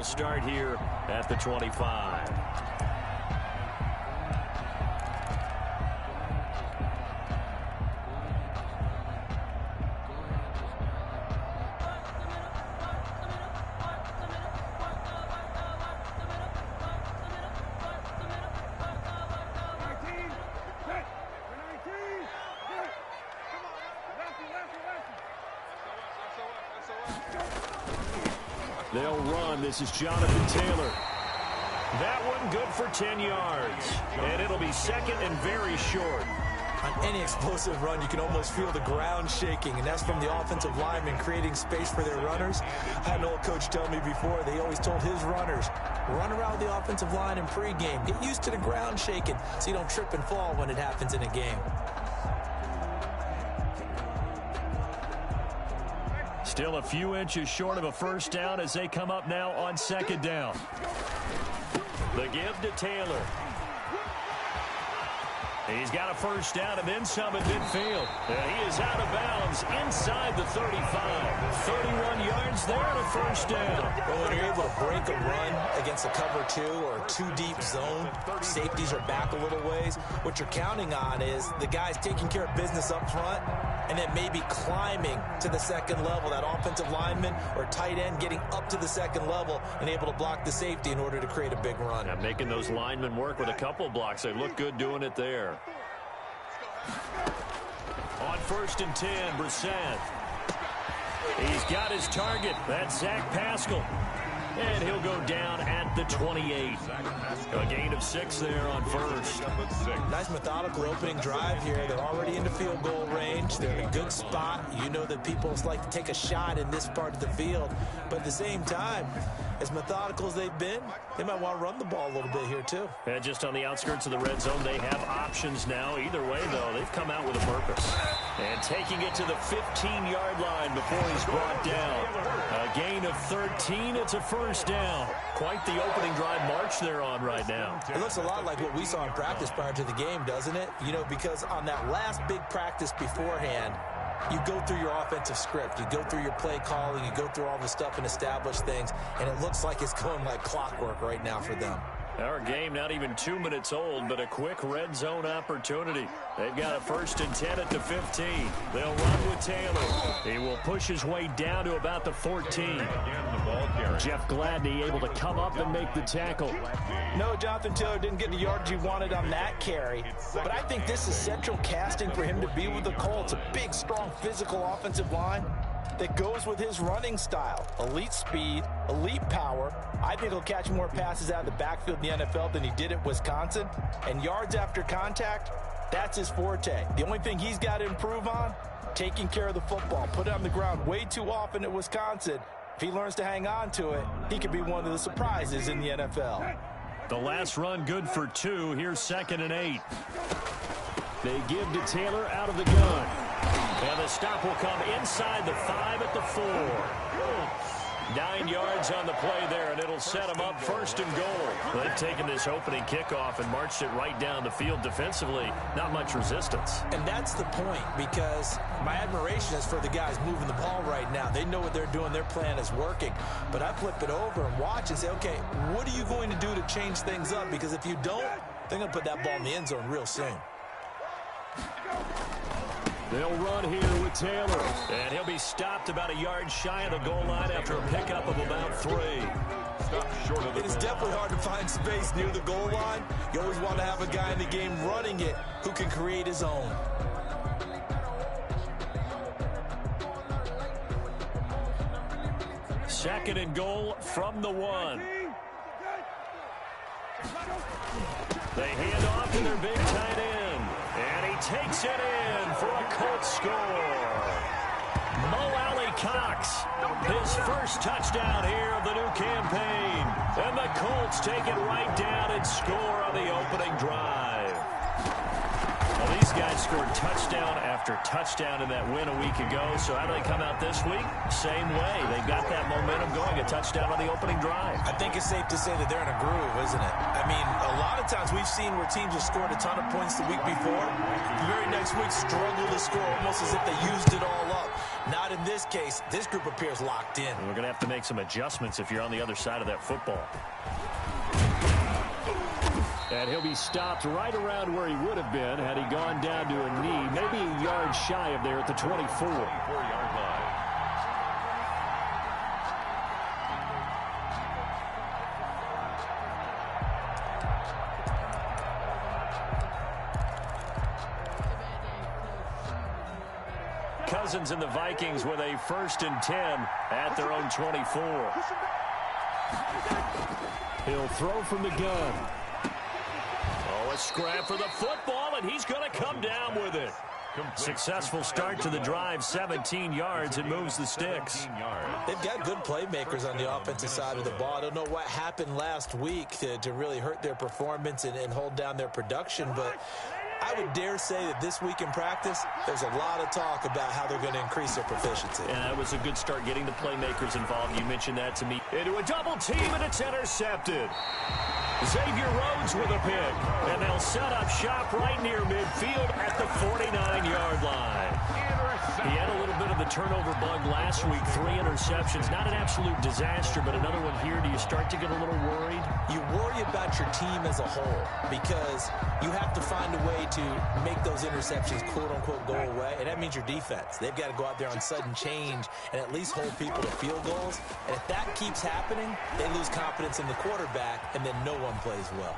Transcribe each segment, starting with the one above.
start here at the 25. They'll run. This is Jonathan Taylor. That one good for 10 yards. And it'll be second and very short. On any explosive run, you can almost feel the ground shaking, and that's from the offensive linemen creating space for their runners. I had an old coach tell me before, they always told his runners, run around the offensive line in pregame. Get used to the ground shaking so you don't trip and fall when it happens in a game. Still a few inches short of a first down as they come up now on second down. The give to Taylor. He's got a first down and then some at midfield. And he is out of bounds inside the 35. 31 yards there and a first down. Well, when you're able to break a run against a cover 2 or a 2-deep zone, safeties are back a little ways. What you're counting on is the guys taking care of business up front and then maybe climbing to the second level. That offensive lineman or tight end getting up to the second level and able to block the safety in order to create a big run. Now making those linemen work with a couple blocks. They look good doing it there. On 1st and 10, Brissett. He's got his target. That's Zach Pascal. And he'll go down at the 28. A gain of 6 there on first. Nice methodical opening drive here. They're already into field goal range. They're in a good spot. You know that people like to take a shot in this part of the field. But at the same time, as methodical as they've been, they might want to run the ball a little bit here too. And just on the outskirts of the red zone, they have options now. Either way, though, they've come out with a purpose. And taking it to the 15-yard line before he's brought down. A gain of 13. It's a first down. Quite the opening drive march they're on right now. It looks a lot like what we saw in practice prior to the game, doesn't it? You know, because on that last big practice beforehand, you go through your offensive script. You go through your play calling. You go through all the stuff and establish things. And it looks like it's going like clockwork right now for them. Our game not even 2 minutes old, but a quick red zone opportunity. They've got a 1st and 10 at the 15. They'll run with Taylor. He will push his way down to about the 14. Jeff Gladney able to come up and make the tackle. No, Jonathan Taylor didn't get the yards he wanted on that carry. But I think this is central casting for him to be with the Colts. A big, strong, physical offensive line that goes with his running style. Elite speed, elite power. I think he'll catch more passes out of the backfield in the NFL than he did at Wisconsin. And yards after contact, that's his forte. The only thing he's got to improve on, taking care of the football. Put it on the ground way too often at Wisconsin. If he learns to hang on to it, he could be one of the surprises in the NFL. The last run good for 2. Here's 2nd and 8. They give to Taylor out of the gun. And the stop will come inside the 5 at the 4. 9 yards on the play there, and it'll set them up 1st and goal. They've taken this opening kickoff and marched it right down the field defensively. Not much resistance. And that's the point, because my admiration is for the guys moving the ball right now. They know what they're doing. Their plan is working. But I flip it over and watch and say, okay, what are you going to do to change things up? Because if you don't, they're going to put that ball in the end zone real soon. They'll run here with Taylor. And he'll be stopped about a yard shy of the goal line after a pickup of about 3. It is definitely hard to find space near the goal line. You always want to have a guy in the game running it who can create his own. Second and goal from the 1. They hand off to their big tight end. And he takes it in for a Colts score. Mo Alley-Cox, his first touchdown here of the new campaign. And the Colts take it right down and score on the opening drive. Well, these guys scored touchdown after touchdown in that win a week ago. So how do they come out this week? Same way. They've got that momentum going, a touchdown on the opening drive. I think it's safe to say that they're in a groove, isn't it? I mean, a lot of times we've seen where teams have scored a ton of points the week before. The very next week struggle to score almost as if they used it all up. Not in this case. This group appears locked in. We're going to have to make some adjustments if you're on the other side of that football. And he'll be stopped right around where he would have been had he gone down to a knee, maybe a yard shy of there at the 24-yard line. Cousins and the Vikings with a 1st and 10 at their own 24. He'll throw from the gun. Oh, a scrap for the football, and he's going to come down with it. Successful start to the drive, 17 yards, and moves the sticks. They've got good playmakers on the offensive side of the ball. I don't know what happened last week to really hurt their performance and hold down their production, but I would dare say that this week in practice, there's a lot of talk about how they're going to increase their proficiency. And that was a good start getting the playmakers involved. You mentioned that to me. Into a double team, and it's intercepted. Xavier Rhodes with a pick, and they'll set up shop right near midfield at the 49-yard line. He had a little bit of the turnover bug last week, 3 interceptions. Not an absolute disaster, but another one here. Do you start to get a little worried? You worry about your team as a whole because you have to find a way to make those interceptions, quote-unquote, go away, and that means your defense. They've got to go out there on sudden change and at least hold people to field goals. And if that keeps happening, they lose confidence in the quarterback, and then no one plays well.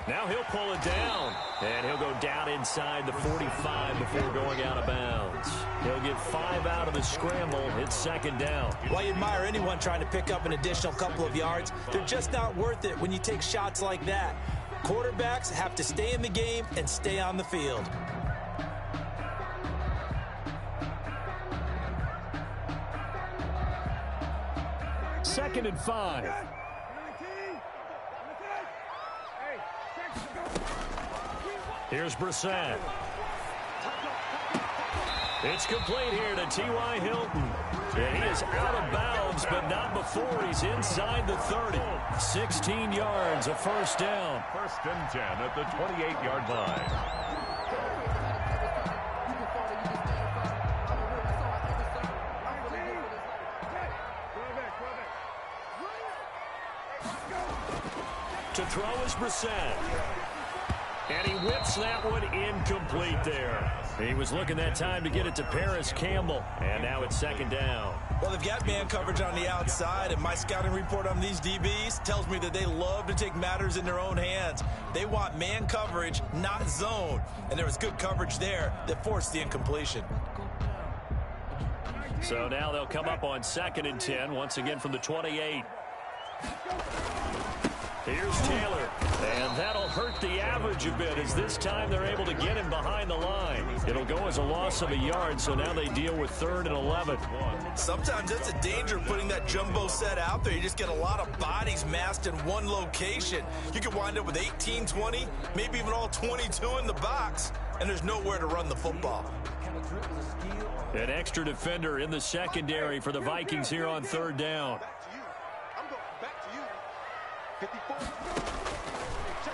Now he'll pull it down, and he'll go down inside the 45 before going out of bounds. He'll get 5 out of the scramble. It's 2nd down. While you admire anyone trying to pick up an additional couple of yards, they're just not worth it when you take shots like that. Quarterbacks have to stay in the game and stay on the field. Second and 5. Here's Brissett. It's complete here to T.Y. Hilton. And he is out of bounds, but not before he's inside the 30. 16 yards, a 1st down. 1st and 10 at the 28-yard line. To throw is Brissett. And he whips that one incomplete there. He was looking that time to get it to Paris Campbell. And now it's 2nd down. Well, they've got man coverage on the outside, and my scouting report on these DBs tells me that they love to take matters in their own hands. They want man coverage, not zone. And there was good coverage there that forced the incompletion. So now they'll come up on 2nd and 10, once again from the 28. Here's Taylor, and that'll hurt the average a bit as this time they're able to get him behind the line. It'll go as a loss of a yard, so now they deal with 3rd and 11. Sometimes that's a danger of putting that jumbo set out there. You just get a lot of bodies massed in one location. You could wind up with 18, 20, maybe even all 22 in the box, and there's nowhere to run the football. An extra defender in the secondary for the Vikings here on 3rd down.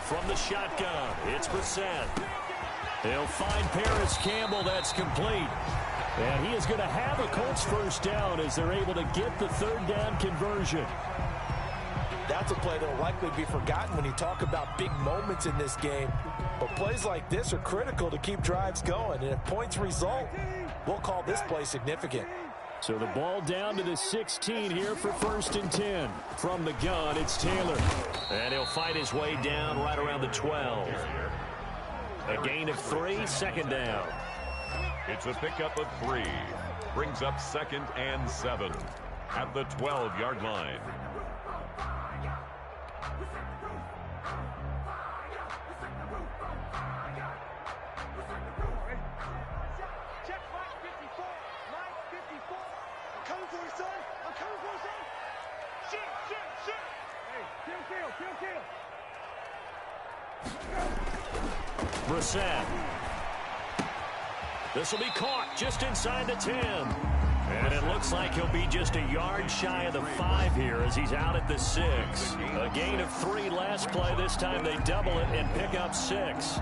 From the shotgun, it's Brissett. He'll find Paris Campbell. That's complete. And he is going to have a Colts 1st down as they're able to get the 3rd down conversion. That's a play that will likely be forgotten when you talk about big moments in this game. But plays like this are critical to keep drives going. And if points result, we'll call this play significant. So the ball down to the 16 here for 1st and 10. From the gun, it's Taylor. And he'll fight his way down right around the 12. A gain of 3, 2nd down. It's a pickup of 3. Brings up 2nd and 7 at the 12-yard line. Brissett. This will be caught just inside the 10. And it looks like he'll be just a yard shy of the 5 here as he's out at the 6. A gain of 3 last play. This time they double it and pick up 6.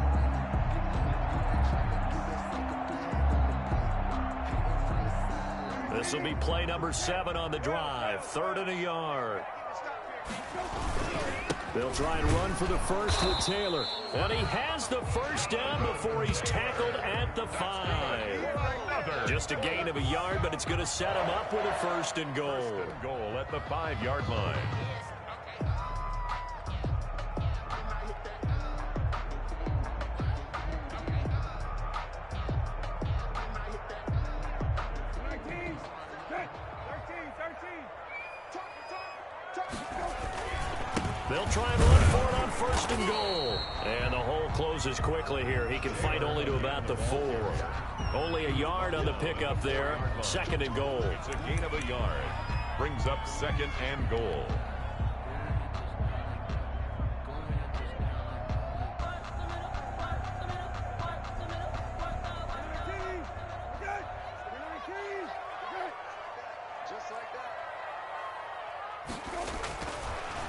This will be play number 7 on the drive. 3rd and a yard. They'll try and run for the first with Taylor. And he has the first down before he's tackled at the 5. Just a gain of a yard, but it's going to set him up with a 1st and goal. 1st and goal at the 5-yard line. They'll try and run for it on 1st and goal. And the hole closes quickly here. He can fight only to about the 4. Only a yard on the pickup there. 2nd and goal. It's a gain of a yard. Brings up 2nd and goal.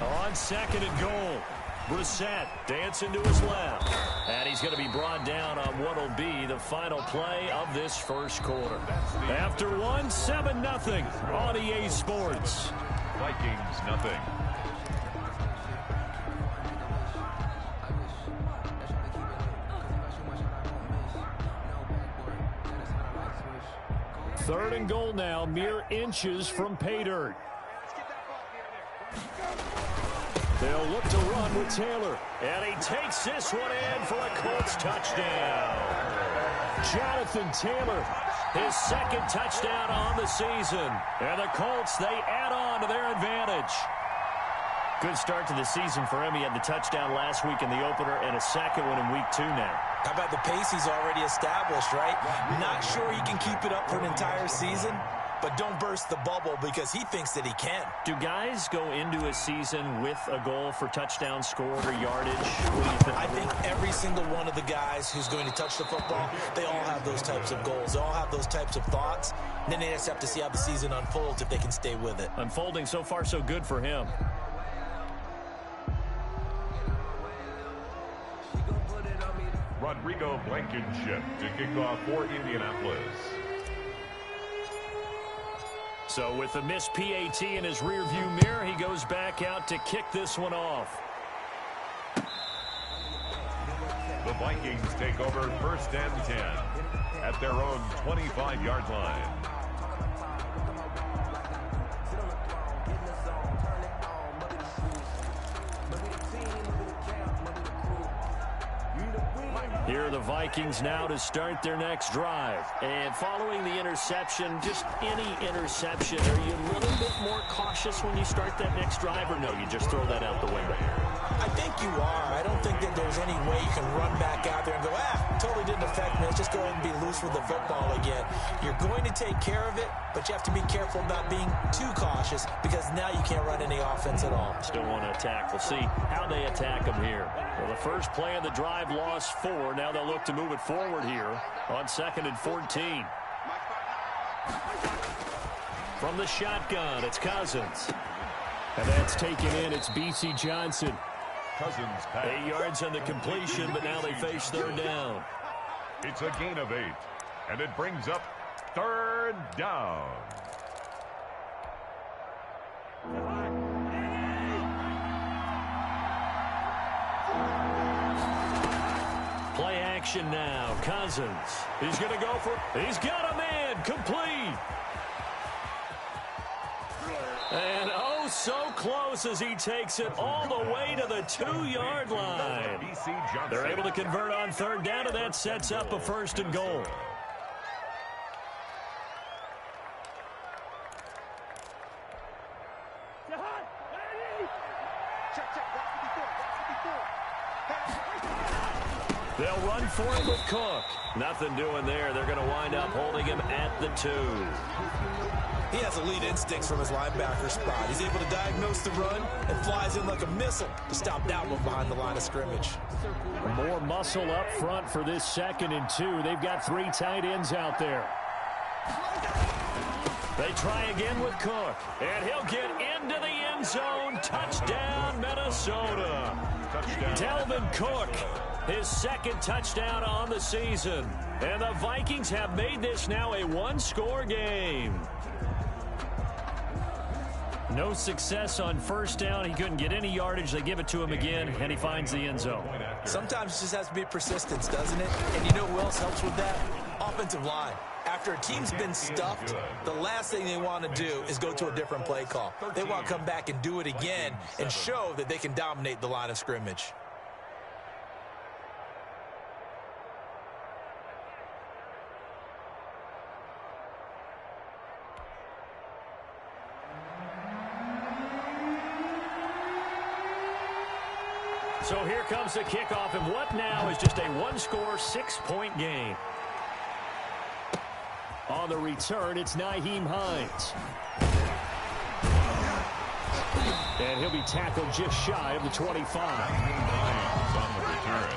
On 2nd and goal, Brissett dancing to his left. And he's going to be brought down on what will be the final play of this first quarter. After 1, 7-0 on EA Sports. Vikings nothing. Third and goal now, mere inches from pay dirt. They'll look to run with Taylor. And he takes this one in for a Colts touchdown. Jonathan Taylor, his 2nd touchdown on the season. And the Colts, they add on to their advantage. Good start to the season for him. He had the touchdown last week in the opener and a 2nd one in week 2 now. How about the pace he's already established, right? Not sure he can keep it up for an entire season, but don't burst the bubble because he thinks that he can. Do guys go into a season with a goal for touchdown scored or yardage? What do you think? I think every single one of the guys who's going to touch the football, they all have those types of goals. They all have those types of thoughts. And then they just have to see how the season unfolds if they can stay with it. Unfolding so far so good for him. Rodrigo Blankenship to kick off for Indianapolis. So with the missed PAT in his rearview mirror, he goes back out to kick this one off. The Vikings take over 1st and 10 at their own 25-yard line. Here are the Vikings now to start their next drive. And following the interception, just any interception, are you a little bit more cautious when you start that next drive, or no, you just throw that out the window? I think you are. I don't think that there's any way you can run back out there and go, totally didn't affect me. Let's just go ahead and be loose with the football again. You're going to take care of it, but you have to be careful about being too cautious because now you can't run any offense at all. Still want to attack. We'll see how they attack them here. Well, the first play of the drive lost 4. Now they'll look to move it forward here on 2nd and 14. From the shotgun, it's Cousins. And that's taken in. It's B.C. Johnson. Cousins pass. 8 yards on the completion, but now they face 3rd down. It's a gain of 8, and it brings up 3rd down. Play action now. Cousins. He's going to go for it. He's got a man. Complete. And oh, so close as he takes it all the way to the 2-yard line. They're able to convert on 3rd down, and that sets up a 1st and goal. They'll run for it with Cook. Nothing doing there. They're going to wind up holding him at the 2. He has elite instincts from his linebacker spot. He's able to diagnose the run and flies in like a missile to stop that one behind the line of scrimmage. More muscle up front for this 2nd and 2. They've got 3 tight ends out there. They try again with Cook, and he'll get into the end zone. Touchdown, Minnesota. Touchdown. Dalvin Cook his second touchdown on the season. And the Vikings have made this now a one-score game. No success on first down. He couldn't get any yardage. They give it to him again, and he finds the end zone. Sometimes it just has to be persistence, doesn't it? And you know who else helps with that? Offensive line. After a team's been stuffed, the last thing they want to do is go to a different play call. They want to come back and do it again and show that they can dominate the line of scrimmage. So here comes the kickoff, and what now is just a one-score, 6-point game. On the return, it's Nyheim Hines. And he'll be tackled just shy of the 25. Hines on the return.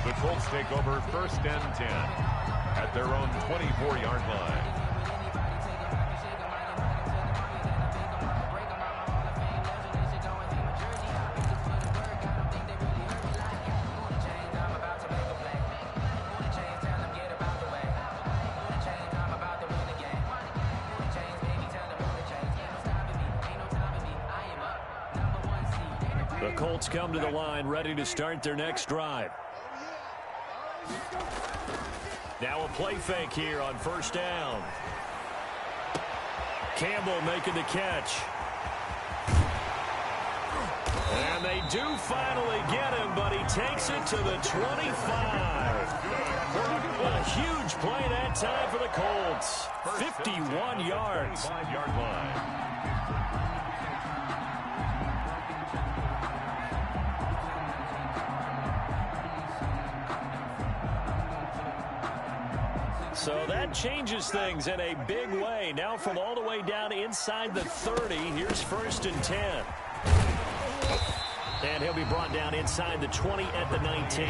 The Colts take over 1st and 10 at their own 24-yard line. The Colts come to the line, ready to start their next drive. Now a play fake here on first down. Campbell making the catch. And they do finally get him, but he takes it to the 25. A huge play that time for the Colts. 51 yards. 5-yard line. So that changes things in a big way. Now from all the way down inside the 30, here's 1st and 10. And he'll be brought down inside the 20 at the 19.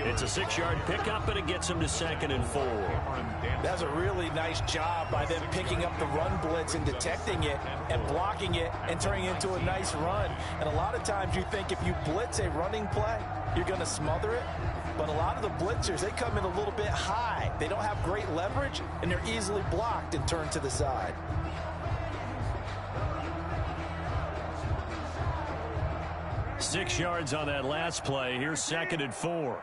It's a 6-yard pickup, and it gets him to 2nd and 4. That's a really nice job by them picking up the run blitz and detecting it and blocking it and turning it into a nice run. And a lot of times you think if you blitz a running play, you're going to smother it. But a lot of the blitzers, they come in a little bit high. They don't have great leverage, and they're easily blocked and turned to the side. Six yards on that last play. Here's 2nd and 4.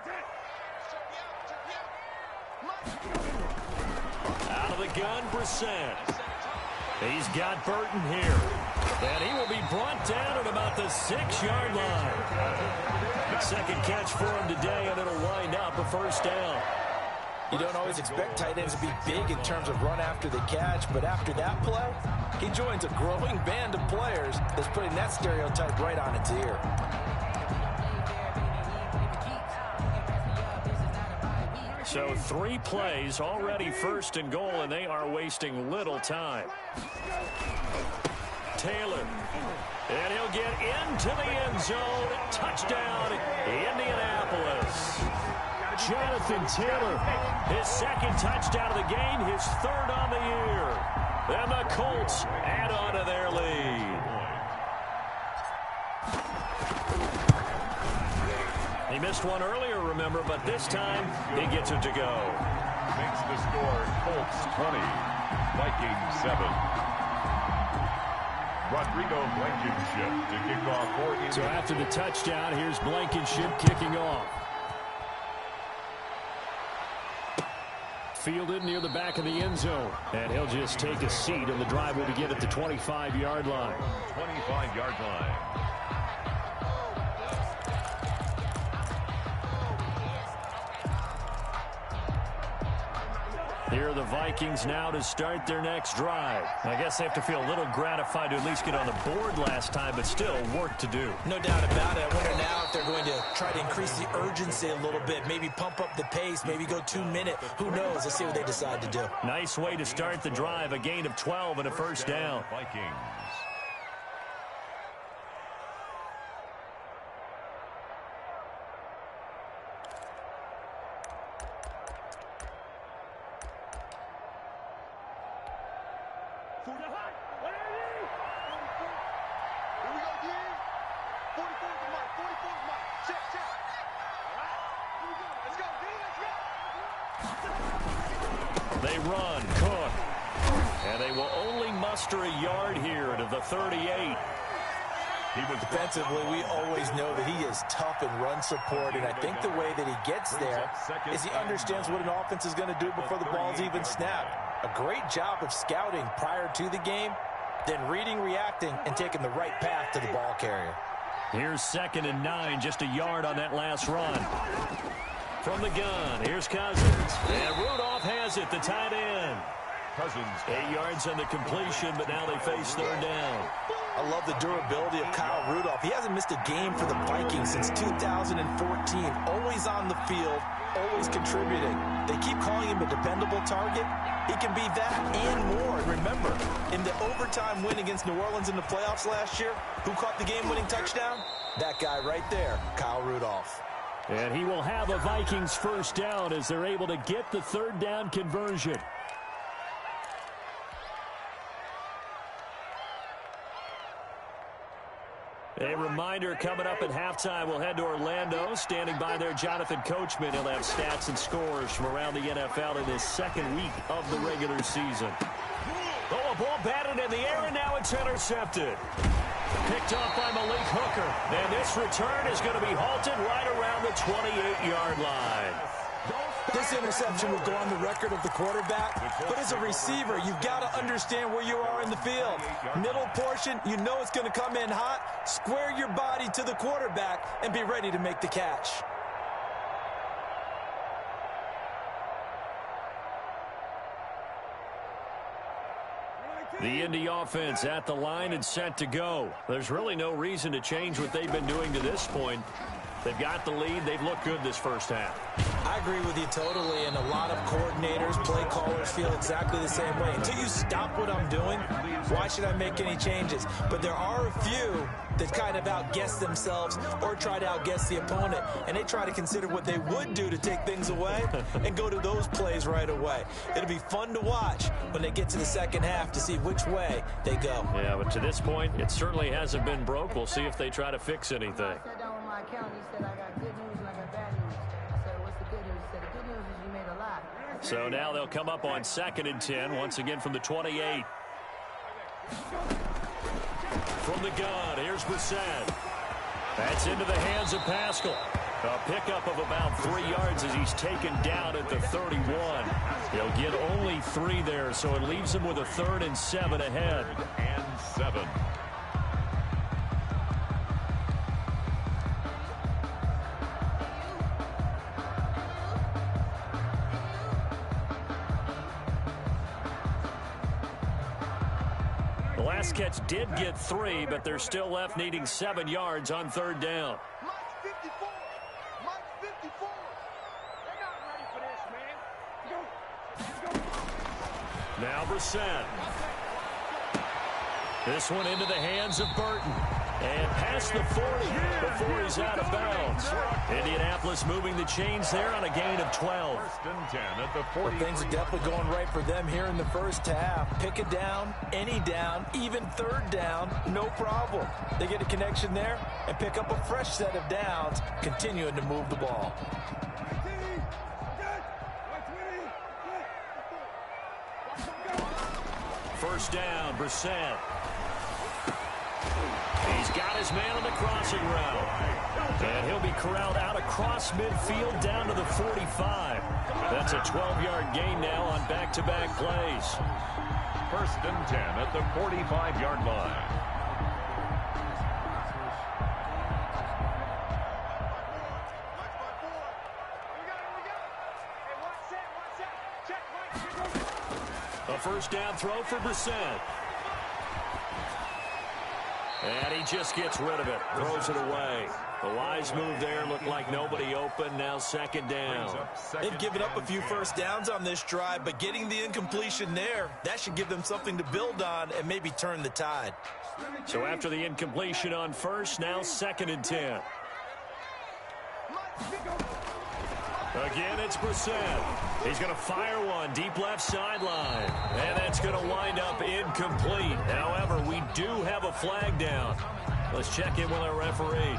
Out of the gun, Brissett. He's got Burton here. And he will be brought down at about the 6-yard line. Second catch for him today, and it'll wind up a 1st down. You don't always expect tight ends to be big in terms of run after the catch, but after that play, he joins a growing band of players that's putting that stereotype right on its ear. So 3 plays, already 1st and goal, and they are wasting little time. Taylor. And he'll get into the end zone. Touchdown, Indianapolis. Jonathan Taylor, his 2nd touchdown of the game, his 3rd on the year. And the Colts add on to their lead. He missed one earlier, remember, but this time he gets it to go. Makes the score Colts 20, Vikings 7. Rodrigo Blankenship to kick off for Indiana. So after the touchdown, here's Blankenship kicking off. Fielded near the back of the end zone. And he'll just take a seat, and the drive will begin at the 25-yard line. 25-yard line. Here are the Vikings now to start their next drive. I guess they have to feel a little gratified to at least get on the board last time, but still work to do. No doubt about it. I wonder now if they're going to try to increase the urgency a little bit, maybe pump up the pace, maybe go 2-minute. Who knows? Let's see what they decide to do. Nice way to start the drive, a gain of 12 and a 1st down. Vikings. They run, Cook. And they will only muster a yard here to the 38. Defensively, we always know that he is tough in run support, and I think the way that he gets there is he understands what an offense is going to do before the ball's even snapped. A great job of scouting prior to the game, then reading, reacting, and taking the right path to the ball carrier. Here's 2nd and 9, just a yard on that last run. From the gun, here's Cousins. And Rudolph has it, the tight end. Cousins. 8 yards on the completion, but now they face 3rd down. I love the durability of Kyle Rudolph. He hasn't missed a game for the Vikings since 2014. Always on the field, always contributing. They keep calling him a dependable target. He can be that and more. And remember, in the overtime win against New Orleans in the playoffs last year, who caught the game-winning touchdown? That guy right there, Kyle Rudolph. And he will have a Vikings 1st down as they're able to get the 3rd down conversion. A reminder, coming up at halftime, we'll head to Orlando. Standing by there, Jonathan Coachman. He'll have stats and scores from around the NFL in his 2nd week of the regular season. Oh, a ball batted in the air, and now it's intercepted. Picked up by Malik Hooker. And this return is going to be halted right around the 28-yard line. This interception will go on the record of the quarterback, but as a receiver, you've got to understand where you are in the field. Middle portion, you know it's going to come in hot. Square your body to the quarterback and be ready to make the catch. The Indy offense at the line and set to go. There's really no reason to change what they've been doing to this point. They've got the lead. They've looked good this 1st half. I agree with you totally, and a lot of coordinators, play callers feel exactly the same way. Until you stop what I'm doing, why should I make any changes? But there are a few that kind of outguess themselves or try to outguess the opponent, and they try to consider what they would do to take things away and go to those plays right away. It'll be fun to watch when they get to the 2nd half to see which way they go. Yeah, but to this point, it certainly hasn't been broke. We'll see if they try to fix anything. I sat down with my accountant. He said, I got good news and I got bad news. I said, what's the good news? He said, the good news is you made a lot. So now they'll come up on 2nd and 10, once again from the 28. From the gun, here's Brissett. That's into the hands of Pascal. A pickup of about 3 yards as he's taken down at the 31. He'll get only 3 there, so it leaves him with a 3rd and 7 ahead. And 7. The last catch did get 3, but they're still left needing 7 yards on 3rd down. Mike's 54. Mike's 54. They're not ready for this, man. Now Brissett. This one into the hands of Burton. And past the 40 before he's out of bounds. Indianapolis moving the chains there on a gain of 12. 1st and 10 at the 40. Well, things are definitely going right for them here in the 1st half. Pick a down, any down, even 3rd down, no problem. They get a connection there and pick up a fresh set of downs, continuing to move the ball. 1st down, Brissett. He's got his man on the crossing route. And he'll be corralled out across midfield down to the 45. That's a 12-yard gain now on back-to-back plays. 1st and 10 at the 45-yard line. A 1st down throw for Brissett. And he just gets rid of it. Throws it away. The wise move there. Looked like nobody open. Now 2nd down. They've given up a few 1st downs on this drive, but getting the incompletion there, that should give them something to build on and maybe turn the tide. So after the incompletion on 1st, now 2nd and 10. Again, it's Brissett. He's going to fire one deep left sideline. And that's going to wind up incomplete. However, we do have a flag down. Let's check in with our referee.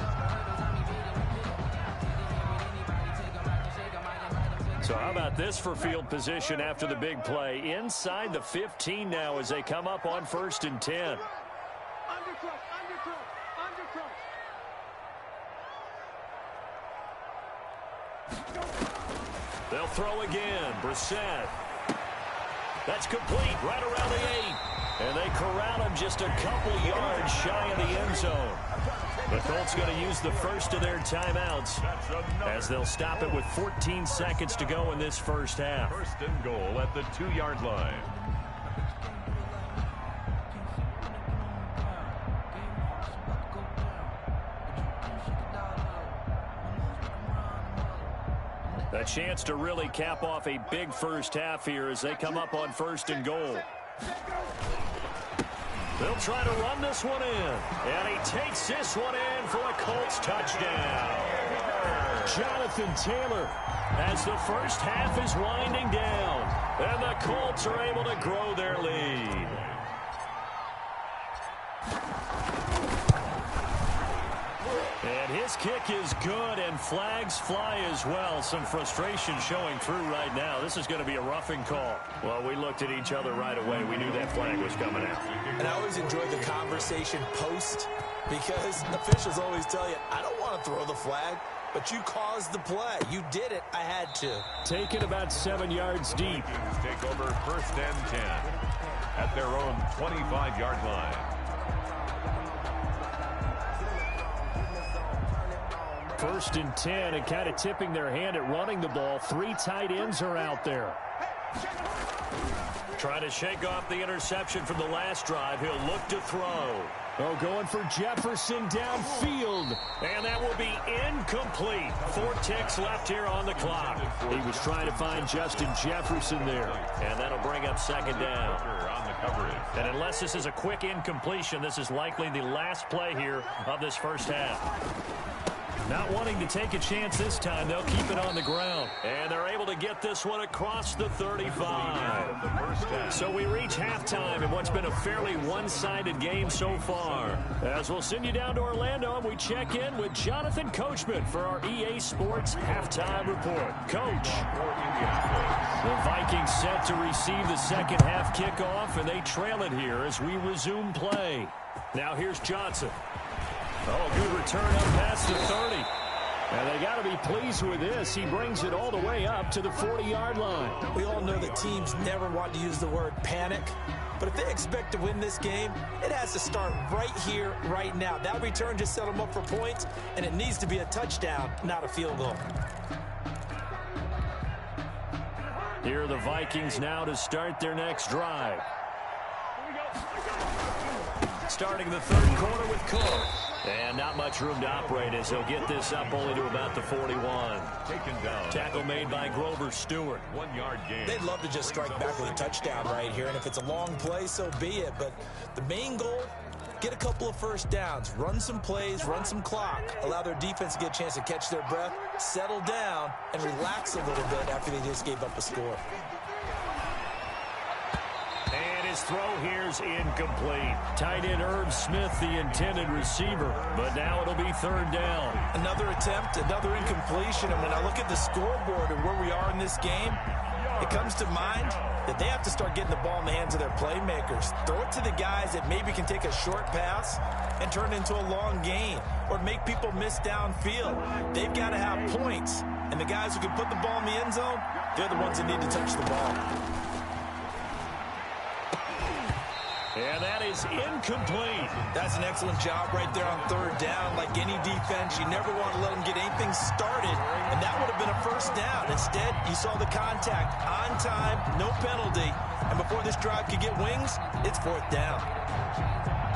So how about this for field position after the big play? Inside the 15 now as they come up on 1st and 10. Undercross, undercross, undercross. They'll throw again. Brissett. That's complete right around the 8. And they corral him just a couple yards shy of the end zone. The Colts going to use the first of their timeouts as they'll stop it with 14 seconds to go in this first half. 1st and goal at the 2-yard line. A chance to really cap off a big first half here as they come up on 1st and goal. They'll try to run this one in. And he takes this one in for a Colts touchdown. Jonathan Taylor as the first half is winding down. And the Colts are able to grow their lead. And his kick is good, and flags fly as well. Some frustration showing through right now. This is going to be a roughing call. Well, we looked at each other right away. We knew that flag was coming out. And I always enjoy the conversation post because officials always tell you, I don't want to throw the flag, but you caused the play. You did it. I had to. Taken about 7 yards deep. Take over 1st and 10 at their own 25-yard line. 1st and 10, and kind of tipping their hand at running the ball. 3 tight ends are out there. Trying to shake off the interception from the last drive. He'll look to throw. Oh, going for Jefferson downfield. And that will be incomplete. 4 ticks left here on the clock. He was trying to find Justin Jefferson there. And that'll bring up 2nd down. On the coverage. And unless this is a quick incompletion, this is likely the last play here of this first half. Not wanting to take a chance this time, they'll keep it on the ground. And they're able to get this one across the 35. So we reach halftime in what's been a fairly one-sided game so far. As we'll send you down to Orlando, and we check in with Jonathan Coachman for our EA Sports Halftime Report. Coach. The Vikings set to receive the second half kickoff, and they trail it here as we resume play. Now here's Johnson. Oh, good return up past the 30. And they got to be pleased with this. He brings it all the way up to the 40-yard line. We all know that teams never want to use the word panic. But if they expect to win this game, it has to start right here, right now. That return just set them up for points, and it needs to be a touchdown, not a field goal. Here are the Vikings now to start their next drive. Starting the 3rd quarter with Cook. And not much room to operate as they'll get this up only to about the 41. Taken down. Tackle made by Grover Stewart. 1-yard gain. They'd love to just strike back with a touchdown right here, and if it's a long play, so be it. But the main goal, get a couple of first downs, run some plays, run some clock, allow their defense to get a chance to catch their breath, settle down, and relax a little bit after they just gave up a score. His throw here's incomplete. Tight end Herb Smith, the intended receiver. But now it'll be 3rd down. Another attempt, another incompletion. And when I look at the scoreboard and where we are in this game, it comes to mind that they have to start getting the ball in the hands of their playmakers. Throw it to the guys that maybe can take a short pass and turn it into a long gain or make people miss downfield. They've got to have points. And the guys who can put the ball in the end zone, they're the ones that need to touch the ball. And that is incomplete. That's an excellent job right there on 3rd down. Like any defense, you never want to let them get anything started, and that would have been a first down. Instead, you saw the contact on time, no penalty, and before this drive could get wings, it's 4th down.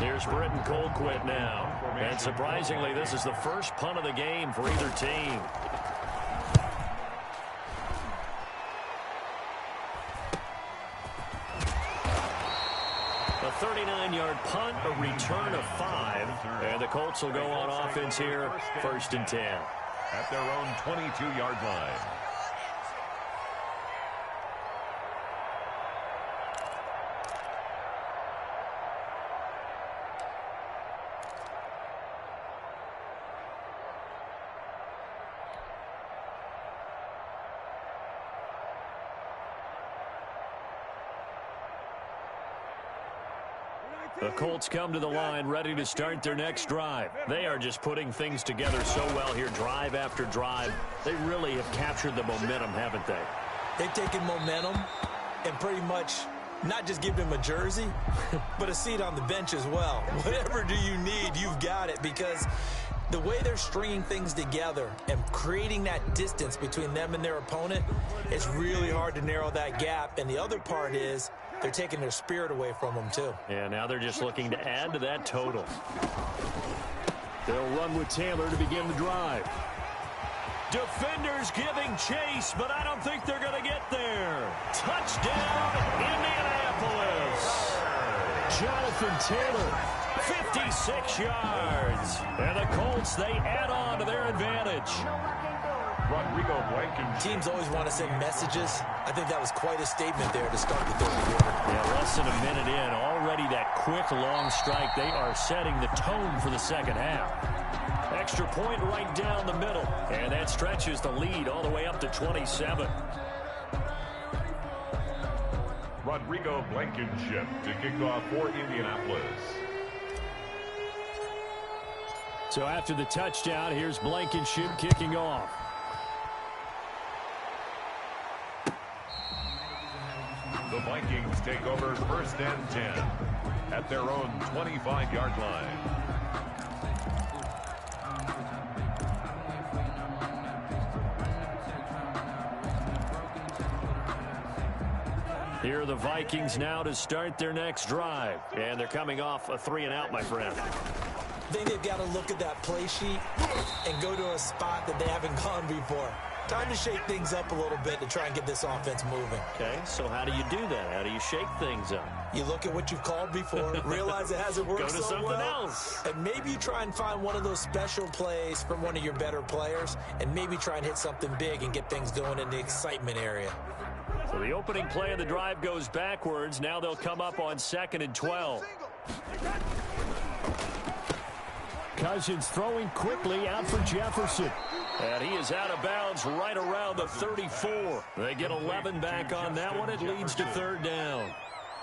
Here's Britton Colquitt now. And surprisingly, this is the first punt of the game for either team. A 39-yard punt, a return of 5. And the Colts will go on offense here, 1st and 10. At their own 22-yard line. The Colts come to the line ready to start their next drive. They are just putting things together so well here, drive after drive. They really have captured the momentum, haven't they? They've taken momentum and pretty much not just give him a jersey, but a seat on the bench as well. Whatever do you need, you've got it, because the way they're stringing things together and creating that distance between them and their opponent, it's really hard to narrow that gap. And the other part is they're taking their spirit away from them, too. Yeah, now they're just looking to add to that total. They'll run with Taylor to begin the drive. Defenders giving chase, but I don't think they're going to get there. Touchdown, Indianapolis. Jonathan Taylor, 56 yards. And the Colts, they add on to their advantage. Rodrigo Blankenship. Teams always want to send messages. I think that was quite a statement there to start the third quarter. Yeah, less than a minute in, already that quick, long strike. They are setting the tone for the second half. Extra point right down the middle. And that stretches the lead all the way up to 27. Rodrigo Blankenship to kick off for Indianapolis. So after the touchdown, here's Blankenship kicking off. The Vikings take over 1st and 10 at their own 25-yard line. Here are the Vikings now to start their next drive. And they're coming off a 3-and-out, my friend. I think they've got to look at that play sheet and go to a spot that they haven't gone before. Time to shake things up a little bit to try and get this offense moving. Okay, so how do you do that? How do you shake things up? You look at what you've called before, realize it hasn't worked Go to so something well, else. and maybe you try and find one of those special plays from one of your better players, and maybe try and hit something big and get things going in the excitement area. So the opening play of the drive goes backwards. Now they'll come up on 2nd and 12. Cousins throwing quickly out for Jefferson. And he is out of bounds right around the 34. They get 11 back on that one. It leads to 3rd down.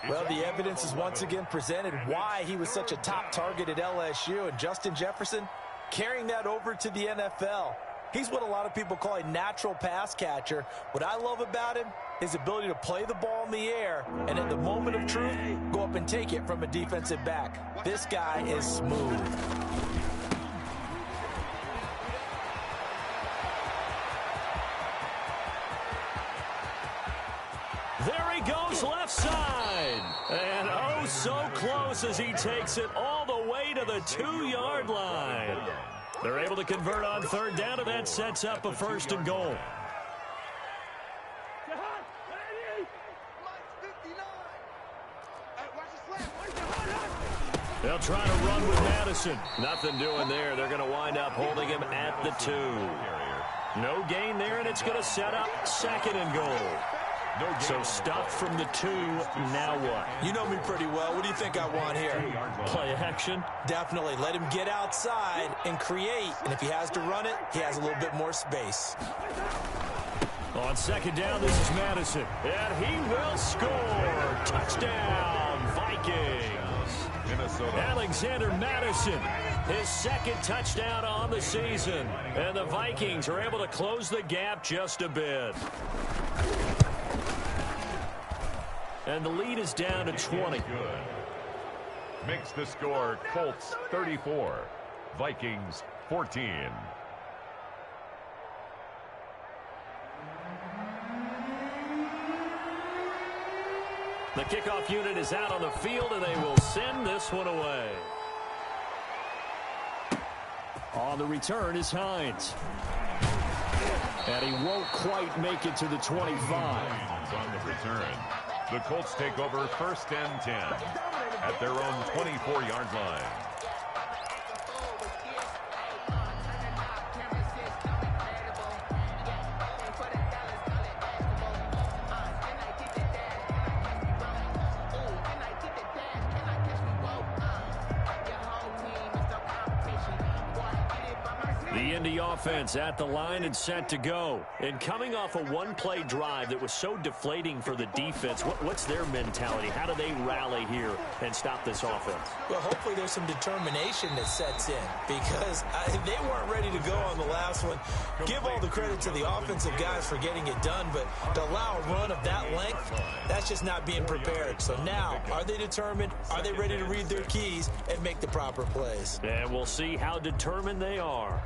Well, the evidence is once again presented why he was such a top target at LSU. And Justin Jefferson carrying that over to the NFL. He's what a lot of people call a natural pass catcher. What I love about him, his ability to play the ball in the air, and at the moment of truth, go up and take it from a defensive back. This guy is smooth. There he goes, left side. And oh, so close as he takes it all the way to the 2-yard line. They're able to convert on 3rd down, and that sets up a 1st and goal. They'll try to run with Madison. Nothing doing there. They're going to wind up holding him at the 2. No gain there, and it's going to set up 2nd and goal. So stopped from the 2, now what? You know me pretty well. What do you think I want here? Play action? Definitely. Let him get outside and create. And if he has to run it, he has a little bit more space. On 2nd down, this is Madison. And he will score. Touchdown, Vikings. Minnesota. Alexander Madison, his 2nd touchdown on the season. And the Vikings are able to close the gap just a bit. And the lead is down to 20. Good. Makes the score Colts 34, Vikings 14. The kickoff unit is out on the field, and they will send this one away. On the return is Hines. And he won't quite make it to the 25. On the return. The Colts take over 1st and 10 at their own 24-yard line. The Indy offense at the line and set to go. And coming off a one-play drive that was so deflating for the defense, what's their mentality? How do they rally here and stop this offense? Well, hopefully there's some determination that sets in because they weren't ready to go on the last one. Give all the credit to the offensive guys for getting it done, but to allow a run of that length, that's just not being prepared. So now, are they determined? Are they ready to read their keys and make the proper plays? And we'll see how determined they are.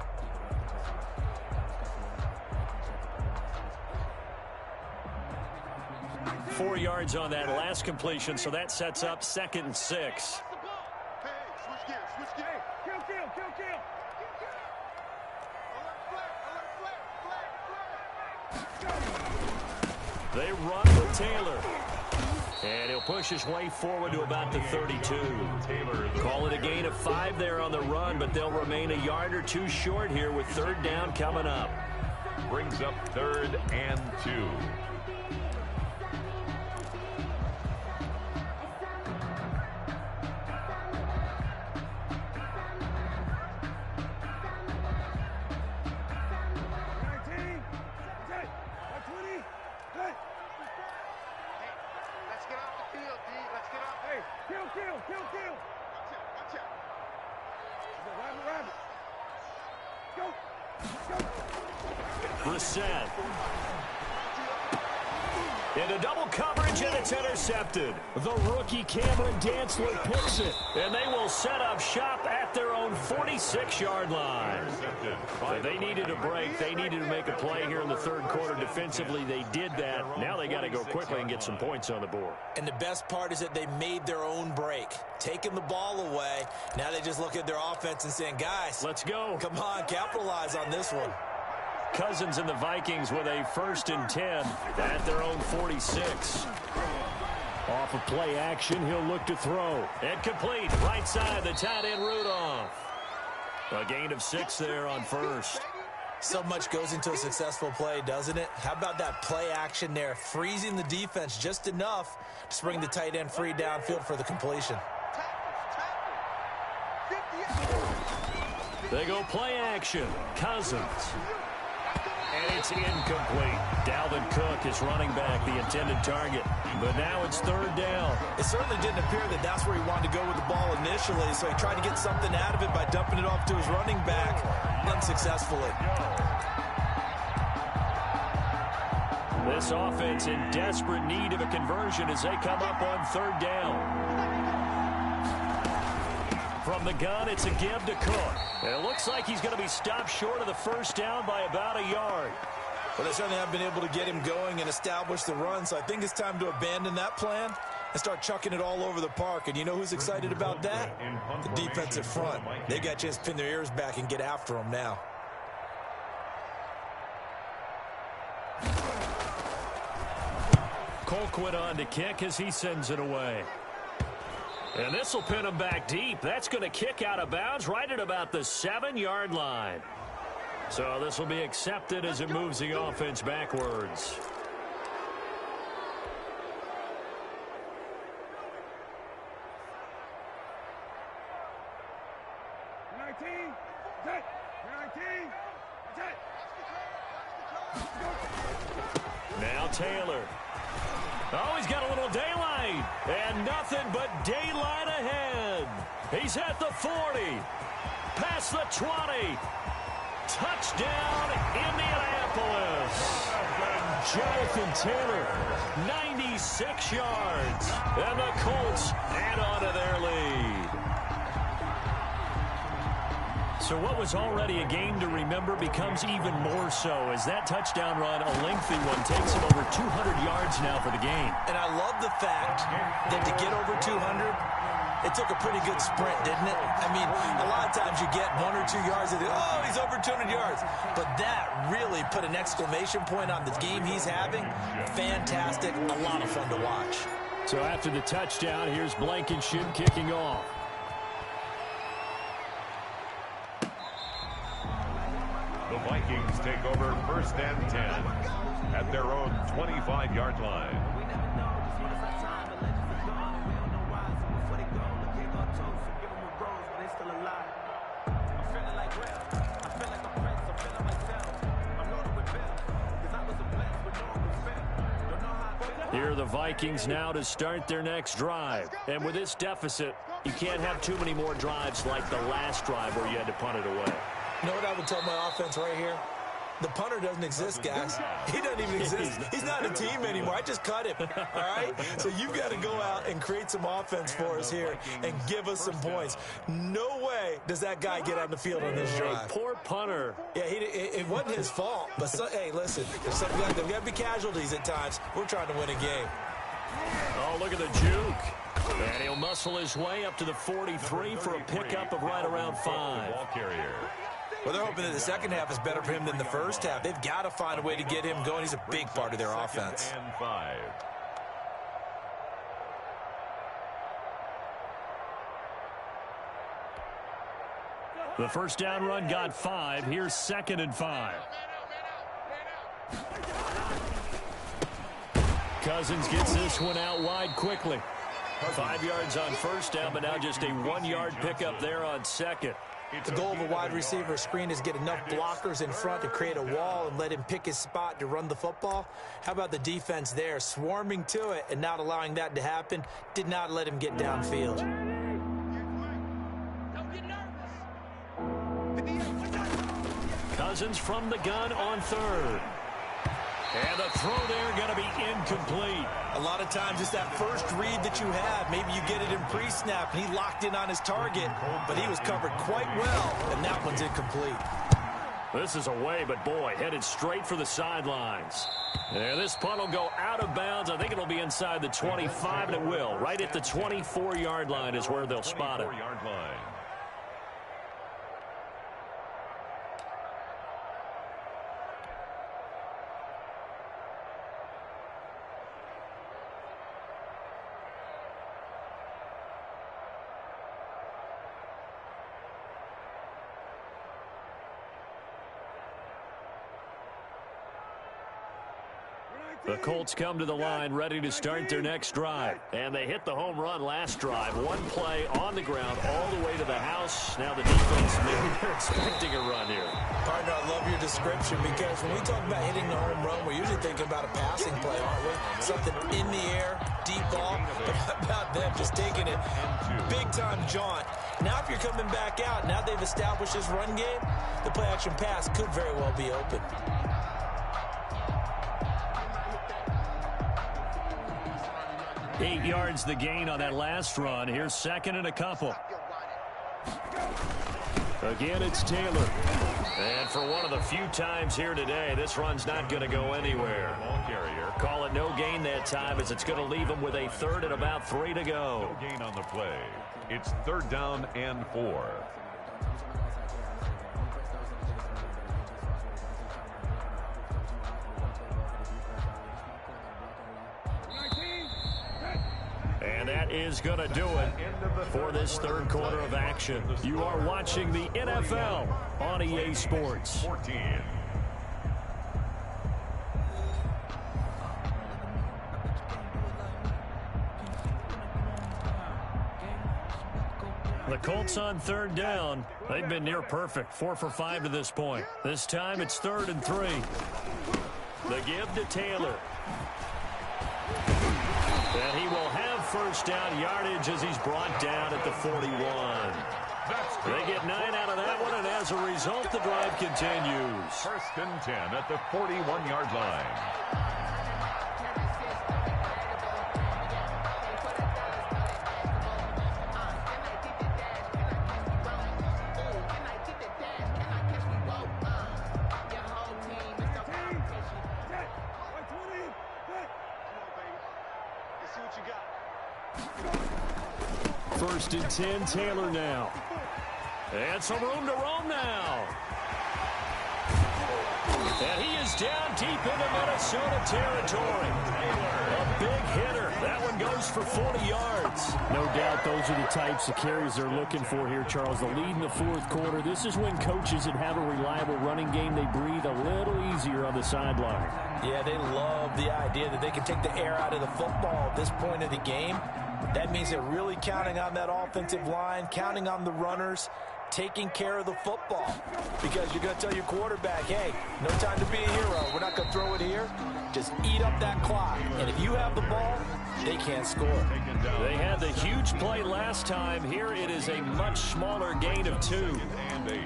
Four yards on that last completion, so that sets up 2nd and 6. Hey, switch gears, switch gears. Kill. Alert, flag. They run with Taylor. And he'll push his way forward to about the 32. Call it a gain of 5 there on the run, but they'll remain a yard or two short here with 3rd down coming up. Brings up 3rd and 2. Kill. Watch out. Rabbit. Go. Brissett. Into double coverage, and it's intercepted. The rookie Cameron Dantzler picks it, and they will set up shop at their own 46-yard line. So they needed a break. They needed to make a play here in the 3rd quarter. Defensively, they did that. Now they got to go quickly and get some points on the board. And the best part is that they made their own break, taking the ball away. Now they just look at their offense and saying, guys, let's go. Come on, capitalize on this one. Cousins and the Vikings with a 1st and 10 at their own 46. Off of play action, he'll look to throw. And complete, right side, the tight end Rudolph. A gain of 6 there on 1st. So much goes into a successful play, doesn't it? How about that play action there, freezing the defense just enough to bring the tight end free downfield for the completion. They go play action. Cousins. And it's incomplete. Dalvin Cook is running back, the intended target. But now it's 3rd down. It certainly didn't appear that that's where he wanted to go with the ball initially, so he tried to get something out of it by dumping it off to his running back unsuccessfully. This offense in desperate need of a conversion as they come up on 3rd down. From the gun, it's a give to Cook. And it looks like he's going to be stopped short of the 1st down by about a yard. Well, they certainly have been able to get him going and establish the run, so I think it's time to abandon that plan and start chucking it all over the park. And you know who's excited about that? The defensive front. They got a chance to pin their ears back and get after him now. Colquitt on to kick as he sends it away. And this will pin him back deep. That's going to kick out of bounds right at about the 7-yard line. So this will be accepted as it moves the offense backwards. Now Taylor. Oh, he's got a little daylight. And nothing but daylight ahead. He's at the 40. Past the 20. Touchdown, Indianapolis. Jonathan Taylor, 96 yards. And the Colts add on to their lead. So what was already a game to remember becomes even more so as that touchdown run, a lengthy one, takes him over 200 yards now for the game. And I love the fact that to get over 200, it took a pretty good sprint, didn't it? I mean, a lot of times you get 1 or 2 yards and oh, he's over 200 yards. But that really put an exclamation point on the game he's having. Fantastic, a lot of fun to watch. So after the touchdown, here's Blankenship kicking off. The Vikings take over 1st and 10 at their own 25-yard line. Here are the Vikings now to start their next drive. And with this deficit, you can't have too many more drives like the last drive where you had to punt it away. You know what I would tell my offense right here? The punter doesn't exist, guys. He doesn't even exist. He's not a team anymore. I just cut him, all right? So you've got to go out and create some offense for us here and give us some points. No way does that guy get on the field on this drive. Poor punter. Yeah, it wasn't his fault. But, hey, listen, there's got to be casualties at times. We're trying to win a game. Oh, look at the juke. And he'll muscle his way up to the 43 for a pickup of right around 5. Ball carrier. Well, they're hoping that the second half is better for him than the first half. They've got to find a way to get him going. He's a big part of their offense. And 5. The first down run got 5. Here's 2nd and 5. Cousins gets this one out wide quickly. 5 yards on first down, but now just a 1-yard pickup there on second. The goal of a wide receiver screen is get enough blockers in front to create a wall and let him pick his spot to run the football. How about the defense there, swarming to it and not allowing that to happen? Did not let him get downfield. Cousins from the gun on 3rd. And the throw there going to be incomplete. A lot of times it's that first read that you have. Maybe you get it in pre-snap, and he locked in on his target, but he was covered quite well, and that one's incomplete. This is away, but boy, headed straight for the sidelines. And this punt will go out of bounds. I think it'll be inside the 25, and it will. Right at the 24-yard line is where they'll spot it. 24-yard line. The Colts come to the line ready to start their next drive. And they hit the home run last drive. One play on the ground all the way to the house. Now the defense, maybe they're expecting a run here. Partner, I love your description because when we talk about hitting the home run, we're usually thinking about a passing play, aren't we? Something in the air, deep ball. But how about them just taking it big-time jaunt? Now if you're coming back out, now they've established this run game, the play-action pass could very well be open. 8 yards the gain on that last run. Here's 2nd and a couple. Again, it's Taylor. And for one of the few times here today, this run's not going to go anywhere. Ball carrier. Call it no gain that time as it's going to leave him with a 3rd and about 3 to go. No gain on the play. It's 3rd down and 4. And that is going to do it for this 3rd quarter of action. You are watching the NFL on EA Sports. 14. The Colts on 3rd down. They've been near perfect, 4 for 5 to this point. This time it's 3rd and 3. The give to Taylor. And he will have first down yardage as he's brought down at the 41. They get 9 out of that one, and as a result, the drive continues. 1st and 10 at the 41-yard line. First and 10, Taylor now. And some room to roam now. And he is down deep into Minnesota territory. A big hitter. That one goes for 40 yards. No doubt those are the types of carries they're looking for here, Charles. The lead in the 4th quarter. This is when coaches that have a reliable running game, they breathe a little easier on the sideline. Yeah, they love the idea that they can take the air out of the football at this point of the game. That means they're really counting on that offensive line, counting on the runners. taking care of the football. Because you're going to tell your quarterback, hey, no time to be a hero. We're not going to throw it here. Just eat up that clock. And if you have the ball, they can't score. They had the huge play last time. Here it is a much smaller gain of 2. And 8.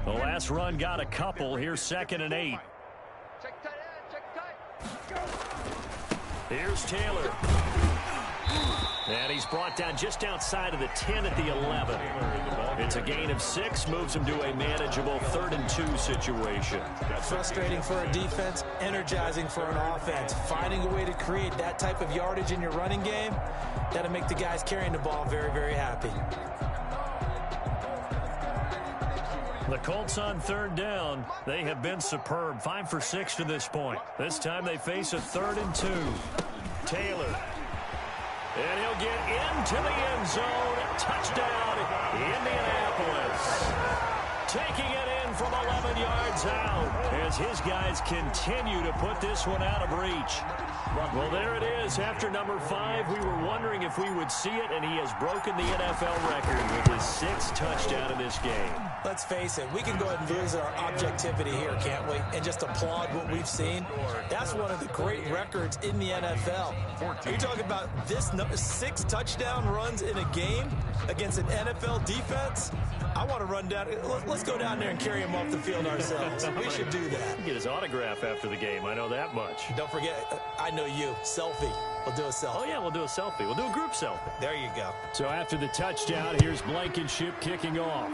The last run got a couple. Here's 2nd and 8. Check tight end, check tight. Here's Taylor. And he's brought down just outside of the 10 at the 11. It's a gain of 6, moves him to a manageable 3rd and 2 situation. Frustrating for a defense, energizing for an offense. Finding a way to create that type of yardage in your running game, that'll make the guys carrying the ball very, very happy. The Colts on 3rd down. They have been superb. 5 for 6 to this point. This time they face a 3rd and 2. Taylor. And he'll get into the end zone. Touchdown, Indianapolis. Taking it in from 11 yards out as his guys continue to put this one out of reach. Well, there it is. After number 5, we were wondering if we would see it, and he has broken the NFL record with his 6th touchdown in this game. Let's face it, we can go ahead and lose our objectivity here, can't we? And just applaud what we've seen. That's one of the great records in the NFL. Are you talking about this 6 touchdown runs in a game against an NFL defense? I want to run down. Let's go down there and carry him off the field ourselves. We should do that. Get his autograph after the game. I know that much. Don't forget, I know you. Selfie. We'll do a selfie. Oh, yeah, we'll do a selfie. We'll do a group selfie. There you go. So after the touchdown, here's Blankenship kicking off.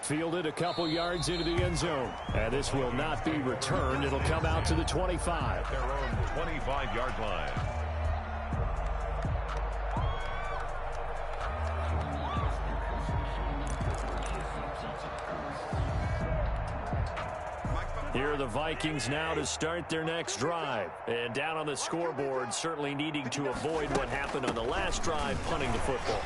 Fielded a couple yards into the end zone. And this will not be returned. It'll come out to the 25. Their own 25-yard line. Here are the Vikings now to start their next drive. And down on the scoreboard, certainly needing to avoid what happened on the last drive, punting the football.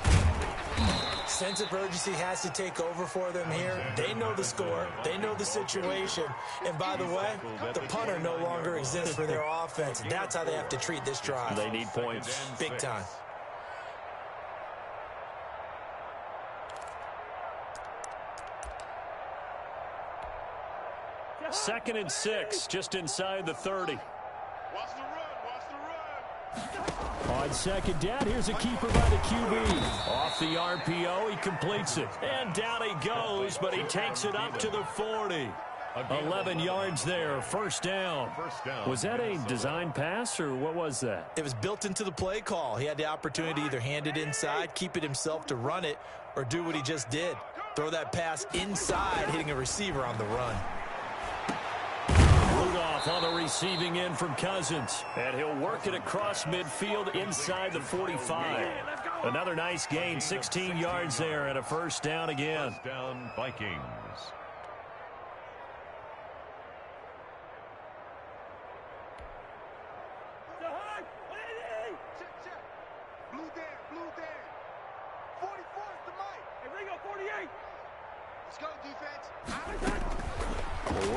Sense of urgency has to take over for them here. They know the score. They know the situation. And by the way, the punter no longer exists for their offense. That's how they have to treat this drive. They need points. Big time. Second and 6, just inside the 30. Watch the run, watch the run. On 2nd down, here's a keeper by the QB. Off the RPO, he completes it. And down he goes, but he takes it up to the 40. 11 yards there, first down. Was that a design pass, or what was that? It was built into the play call. He had the opportunity to either hand it inside, keep it himself to run it, or do what he just did. Throw that pass inside, hitting a receiver on the run. Rudolph on the receiving end from Cousins. And he'll work it across midfield inside the 45. Another nice gain, 16 yards there, and a first down again. First down, Vikings. Blue Dan, blue Dan. 44 is the mic. Hey, Ringo, 48. Let's go, defense.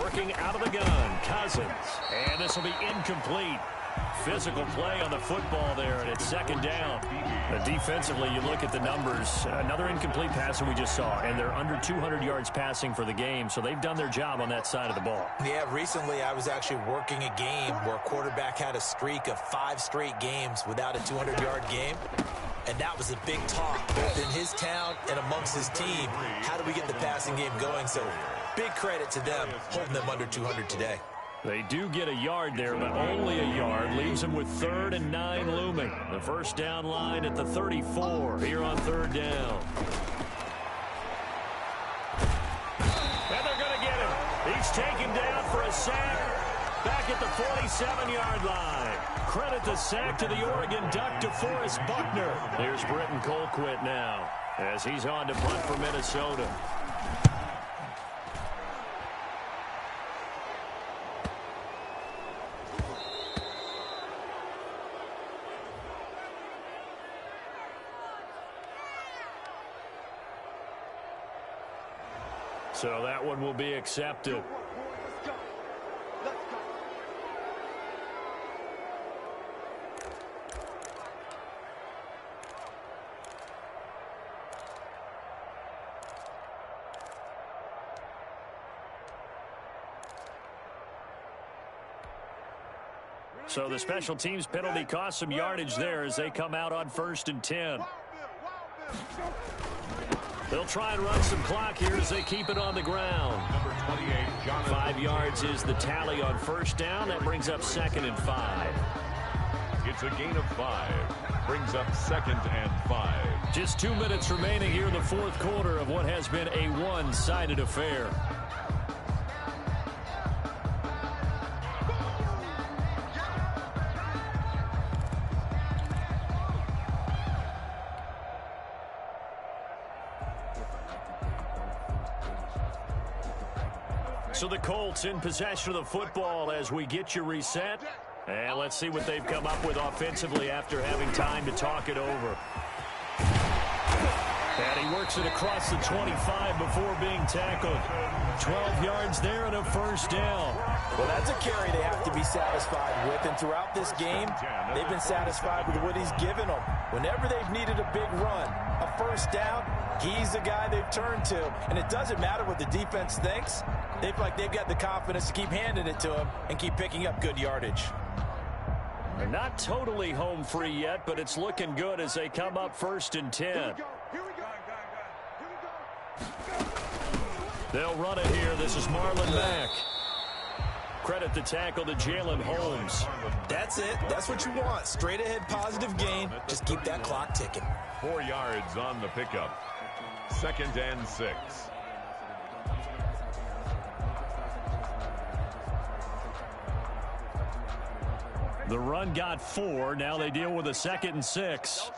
Working out of the gun, Cousins. And this will be incomplete. Physical play on the football there, and it's second down. Defensively, you look at the numbers. Another incomplete pass that we just saw, and they're under 200 yards passing for the game, so they've done their job on that side of the ball. Yeah, recently I was actually working a game where a quarterback had a streak of 5 straight games without a 200-yard game. And that was a big talk, both in his town and amongst his team. How do we get the passing game going? So big credit to them, holding them under 200 today. They do get a yard there, but only a yard. Leaves them with 3rd and 9 looming. The first down line at the 34 here on 3rd down. And they're going to get him. He's taken down for a sack back at the 47-yard line. Credit the sack to the Oregon Duck, DeForest Buckner. Here's Britton Colquitt now as he's on to punt for Minnesota. So that one will be accepted. Let's go. Let's go. So the special teams penalty cost some yardage there as they come out on 1st and 10. They'll try and run some clock here as they keep it on the ground. Number 28, Jonathan. 5 yards is the tally on 1st down. That brings up 2nd and 5. It's a gain of 5. Brings up 2nd and 5. Just 2 minutes remaining here in the 4th quarter of what has been a one-sided affair. So the Colts in possession of the football as we get you reset. And let's see what they've come up with offensively after having time to talk it over. And he works it across the 25 before being tackled. 12 yards there and a 1st down. Well, that's a carry they have to be satisfied with. And throughout this game, they've been satisfied with what he's given them. Whenever they've needed a big run, a 1st down, he's the guy they've turned to. And it doesn't matter what the defense thinks. They feel like they've got the confidence to keep handing it to him and keep picking up good yardage. They're not totally home free yet, but it's looking good as they come up 1st and 10. Here we go. They'll run it here. This is Marlon Mack. Credit the tackle to Jalen Holmes. That's it. That's what you want. Straight ahead positive gain. Just keep that clock ticking. 4 yards on the pickup. 2nd and 6. The run got 4. Now they deal with a 2nd and 6.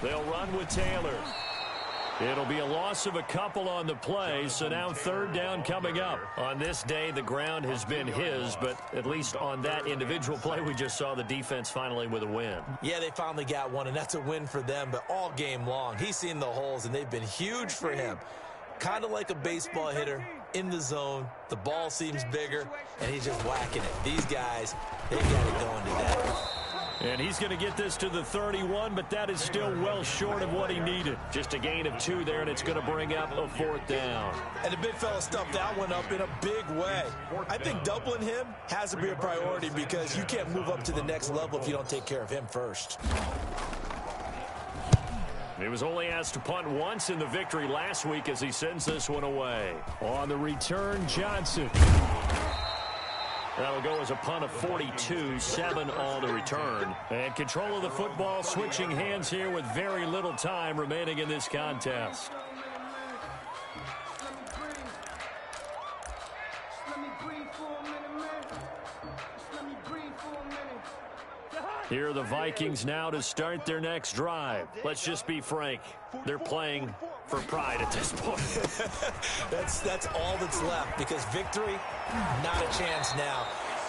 They'll run with Taylor. It'll be a loss of a couple on the play, so now 3rd down coming up. On this day, the ground has been his, but at least on that individual play, we just saw the defense finally with a win. Yeah, they finally got one, and that's a win for them, but all game long, he's seen the holes, and they've been huge for him. Kind of like a baseball hitter in the zone. The ball seems bigger, and he's just whacking it. These guys, they got it going today. And he's going to get this to the 31, but that is still well short of what he needed. Just a gain of 2 there, and it's going to bring up a 4th down. And the big fella stuffed that one up in a big way. I think doubling him has to be a priority because you can't move up to the next level if you don't take care of him first. He was only asked to punt once in the victory last week as he sends this one away. On the return, Johnson. That'll go as a punt of 42, 7 on the return. And control of the football switching hands here with very little time remaining in this contest. Here are the Vikings now to start their next drive. Let's just be frank. They're playing for pride at this point. That's all that's left because victory, not a chance now.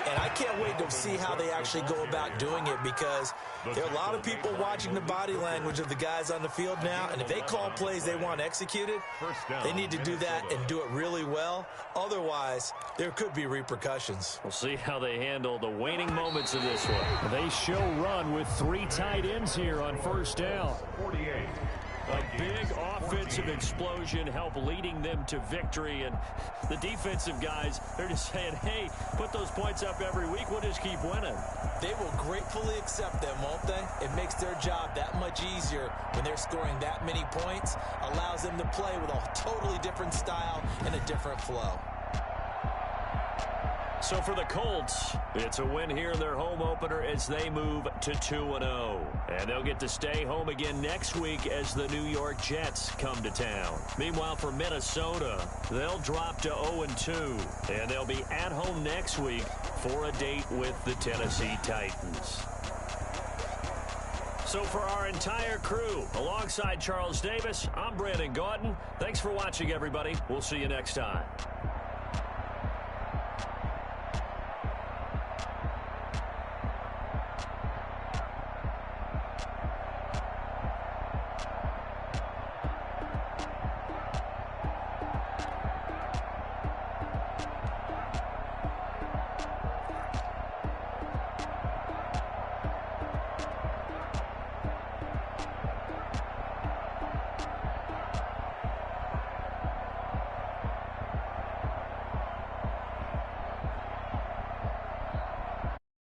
And I can't wait to see how they actually go about doing it because there are a lot of people watching the body language of the guys on the field now. And if they call plays they want executed, they need to do that and do it really well. Otherwise, there could be repercussions. We'll see how they handle the waning moments of this one. They show run with 3 tight ends here on 1st down. 48. A big offensive explosion help leading them to victory. And the defensive guys, they're just saying, hey, put those points up every week. We'll just keep winning. They will gratefully accept them, won't they? It makes their job that much easier when they're scoring that many points. Allows them to play with a totally different style and a different flow. So for the Colts, it's a win here in their home opener as they move to 2-0. And they'll get to stay home again next week as the New York Jets come to town. Meanwhile, for Minnesota, they'll drop to 0-2. And they'll be at home next week for a date with the Tennessee Titans. So for our entire crew, alongside Charles Davis, I'm Brandon Gautin. Thanks for watching, everybody. We'll see you next time.